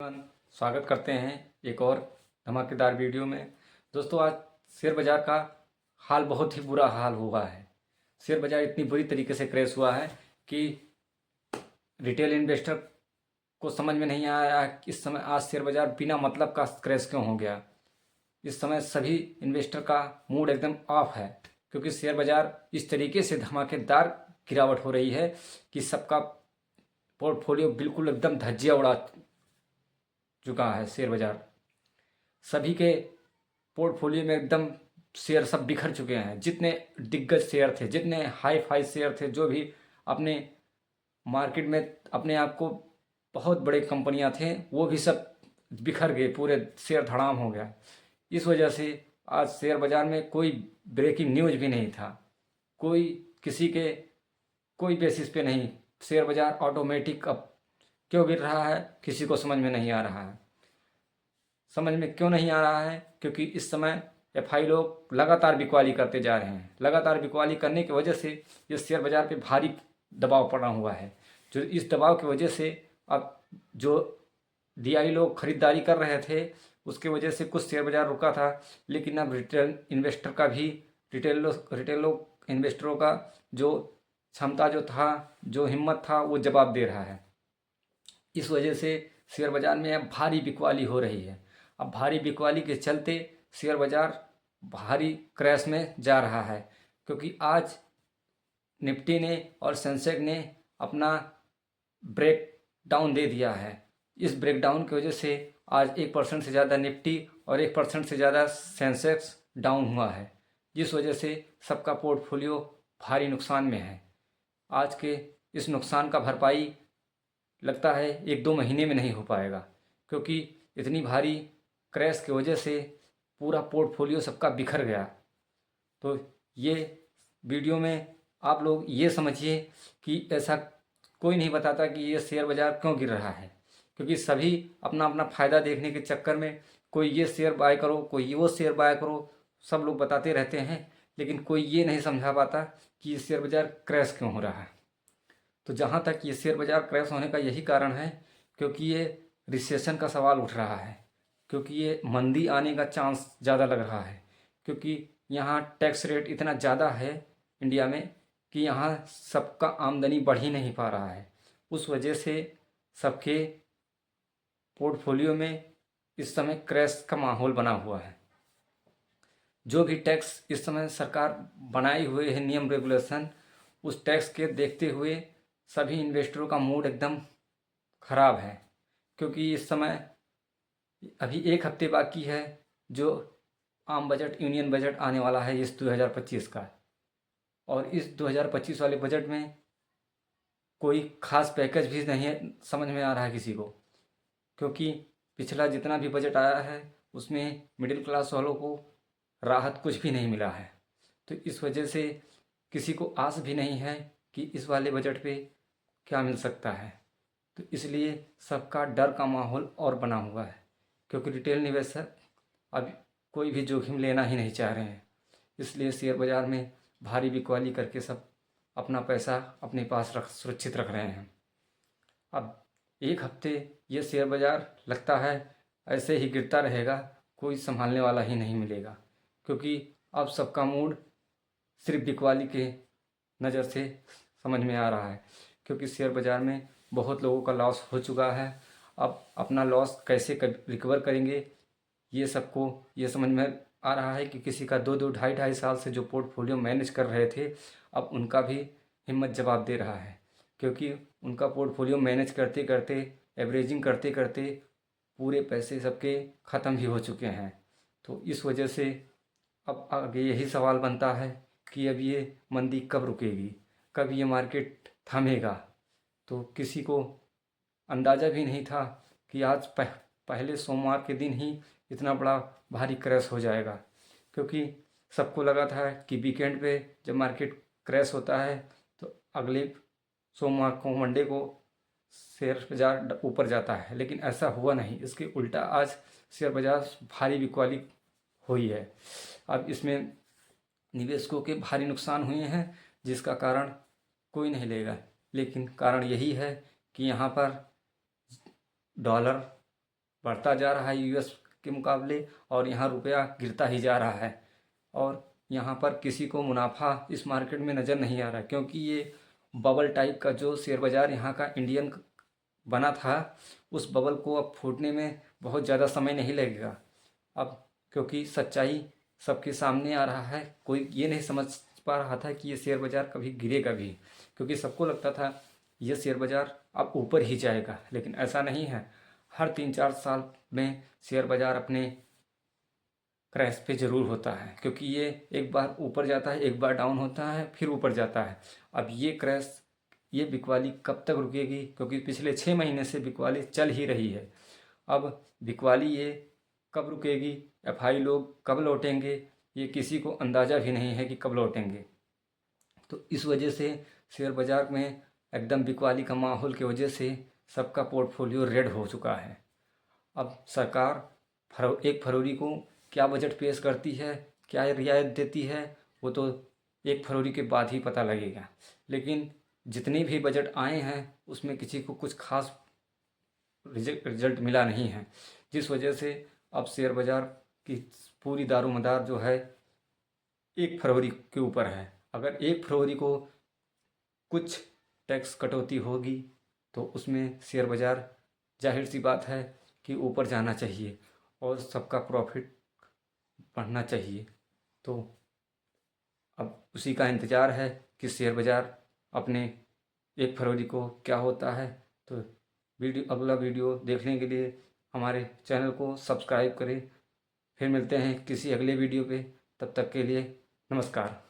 स्वागत करते हैं एक और धमाकेदार वीडियो में। दोस्तों, आज शेयर बाज़ार का हाल बहुत ही बुरा हाल हुआ है। शेयर बाज़ार इतनी बुरी तरीके से क्रैश हुआ है कि रिटेल इन्वेस्टर को समझ में नहीं आया कि इस समय आज शेयर बाज़ार बिना मतलब का क्रैश क्यों हो गया। इस समय सभी इन्वेस्टर का मूड एकदम ऑफ है, क्योंकि शेयर बाज़ार इस तरीके से धमाकेदार गिरावट हो रही है कि सबका पोर्टफोलियो बिल्कुल एकदम धज्जियाँ उड़ा चुका है। शेयर बाज़ार सभी के पोर्टफोलियो में एकदम शेयर सब बिखर चुके हैं। जितने दिग्गज शेयर थे, जितने हाई फाई शेयर थे, जो भी अपने मार्केट में अपने आप को बहुत बड़े कंपनियां थे, वो भी सब बिखर गए, पूरे शेयर धड़ाम हो गया। इस वजह से आज शेयर बाज़ार में कोई ब्रेकिंग न्यूज भी नहीं था, कोई किसी के कोई बेसिस पे नहीं। शेयर बाज़ार ऑटोमेटिक अब क्यों गिर रहा है, किसी को समझ में नहीं आ रहा है। समझ में क्यों नहीं आ रहा है? क्योंकि इस समय एफआई लोग लगातार बिकवाली करते जा रहे हैं। लगातार बिकवाली करने की वजह से ये शेयर बाज़ार पे भारी दबाव पड़ा हुआ है। जो इस दबाव की वजह से अब जो डीआई लोग खरीदारी कर रहे थे, उसके वजह से कुछ शेयर बाज़ार रुका था, लेकिन अब रिटेल इन्वेस्टर का भी रिटेल लोग इन्वेस्टरों का जो क्षमता जो था, जो हिम्मत था, वो जवाब दे रहा है। इस वजह से शेयर बाज़ार में अब भारी बिकवाली हो रही है। अब भारी बिकवाली के चलते शेयर बाज़ार भारी क्रैश में जा रहा है, क्योंकि आज निफ्टी ने और सेंसेक्स ने अपना ब्रेक डाउन दे दिया है। इस ब्रेक डाउन की वजह से आज 1% से ज़्यादा निफ्टी और 1% से ज़्यादा सेंसेक्स डाउन हुआ है, जिस वजह से सबका पोर्टफोलियो भारी नुकसान में है। आज के इस नुकसान का भरपाई लगता है 1-2 महीने में नहीं हो पाएगा, क्योंकि इतनी भारी क्रैश की वजह से पूरा पोर्टफोलियो सबका बिखर गया। तो ये वीडियो में आप लोग ये समझिए कि ऐसा कोई नहीं बताता कि ये शेयर बाज़ार क्यों गिर रहा है, क्योंकि सभी अपना अपना फ़ायदा देखने के चक्कर में कोई ये शेयर बाय करो, कोई वो शेयर बाय करो, सब लोग बताते रहते हैं, लेकिन कोई ये नहीं समझा पाता कि ये शेयर बाज़ार क्रैश क्यों हो रहा है। तो जहाँ तक ये शेयर बाज़ार क्रैश होने का यही कारण है, क्योंकि ये रिसेशन का सवाल उठ रहा है, क्योंकि ये मंदी आने का चांस ज़्यादा लग रहा है, क्योंकि यहाँ टैक्स रेट इतना ज़्यादा है इंडिया में कि यहाँ सबका आमदनी बढ़ ही नहीं पा रहा है। उस वजह से सबके पोर्टफोलियो में इस समय क्रैश का माहौल बना हुआ है। जो भी टैक्स इस समय सरकार बनाए हुए है, नियम रेगुलेशन, उस टैक्स के देखते हुए सभी इन्वेस्टरों का मूड एकदम ख़राब है, क्योंकि इस समय अभी 1 हफ्ते बाकी है जो आम बजट, यूनियन बजट आने वाला है इस 2025 का। और इस 2025 वाले बजट में कोई ख़ास पैकेज भी नहीं है, समझ में आ रहा है किसी को, क्योंकि पिछला जितना भी बजट आया है उसमें मिडिल क्लास वालों को राहत कुछ भी नहीं मिला है। तो इस वजह से किसी को आस भी नहीं है कि इस वाले बजट पे क्या मिल सकता है। तो इसलिए सबका डर का माहौल और बना हुआ है, क्योंकि रिटेल निवेशक अब कोई भी जोखिम लेना ही नहीं चाह रहे हैं। इसलिए शेयर बाज़ार में भारी बिकवाली करके सब अपना पैसा अपने पास सुरक्षित रख रहे हैं। अब 1 हफ्ते ये शेयर बाज़ार लगता है ऐसे ही गिरता रहेगा, कोई संभालने वाला ही नहीं मिलेगा, क्योंकि अब सबका मूड सिर्फ बिकवाली के नज़र से समझ में आ रहा है, क्योंकि शेयर बाज़ार में बहुत लोगों का लॉस हो चुका है। अब अपना लॉस कैसे रिकवर करेंगे, ये सबको ये समझ में आ रहा है कि किसी का 2-2, ढाई-ढाई साल से जो पोर्टफोलियो मैनेज कर रहे थे, अब उनका भी हिम्मत जवाब दे रहा है, क्योंकि उनका पोर्टफोलियो मैनेज करते करते, एवरेजिंग करते करते पूरे पैसे सबके ख़त्म भी हो चुके हैं। तो इस वजह से अब आगे यही सवाल बनता है कि अब ये मंदी कब रुकेगी, कब ये मार्केट थमेगा। तो किसी को अंदाज़ा भी नहीं था कि आज पहले सोमवार के दिन ही इतना बड़ा भारी क्रैश हो जाएगा, क्योंकि सबको लगा था कि वीकेंड पे जब मार्केट क्रैश होता है तो अगले सोमवार को, मंडे को शेयर बाज़ार ऊपर जाता है, लेकिन ऐसा हुआ नहीं। इसके उल्टा आज शेयर बाज़ार भारी बिकवाली हुई है। अब इसमें निवेशकों के भारी नुकसान हुए हैं, जिसका कारण कोई नहीं लेगा, लेकिन कारण यही है कि यहाँ पर डॉलर बढ़ता जा रहा है यूएस के मुकाबले, और यहाँ रुपया गिरता ही जा रहा है। और यहाँ पर किसी को मुनाफा इस मार्केट में नज़र नहीं आ रहा, क्योंकि ये बबल टाइप का जो शेयर बाज़ार यहाँ का इंडियन बना था, उस बबल को अब फूटने में बहुत ज़्यादा समय नहीं लगेगा। अब क्योंकि सच्चाई सबके सामने आ रहा है, कोई ये नहीं समझ पा रहा था कि ये शेयर बाज़ार कभी गिरेगा भी, क्योंकि सबको लगता था ये शेयर बाज़ार अब ऊपर ही जाएगा, लेकिन ऐसा नहीं है। हर 3-4 साल में शेयर बाज़ार अपने क्रैश पे ज़रूर होता है, क्योंकि ये एक बार ऊपर जाता है, एक बार डाउन होता है, फिर ऊपर जाता है। अब ये क्रैश, ये बिकवाली कब तक रुकेगी, क्योंकि पिछले 6 महीने से बिकवाली चल ही रही है। अब बिकवाली ये कब रुकेगी, एफआई लोग कब लौटेंगे, ये किसी को अंदाज़ा भी नहीं है कि कब लौटेंगे। तो इस वजह से शेयर बाज़ार में एकदम बिकवाली का माहौल की वजह से सबका पोर्टफोलियो रेड हो चुका है। अब सरकार 1 फरवरी को क्या बजट पेश करती है, क्या रियायत देती है, वो तो 1 फरवरी के बाद ही पता लगेगा। लेकिन जितने भी बजट आए हैं उसमें किसी को कुछ खास रिजल्ट मिला नहीं है, जिस वजह से अब शेयर बाज़ार की पूरी दारोमदार जो है 1 फरवरी के ऊपर है। अगर 1 फरवरी को कुछ टैक्स कटौती होगी तो उसमें शेयर बाज़ार जाहिर सी बात है कि ऊपर जाना चाहिए और सबका प्रॉफिट बढ़ना चाहिए। तो अब उसी का इंतज़ार है कि शेयर बाज़ार अपने 1 फरवरी को क्या होता है। तो अगला वीडियो देखने के लिए हमारे चैनल को सब्सक्राइब करें। फिर मिलते हैं किसी अगले वीडियो पे, तब तक के लिए नमस्कार।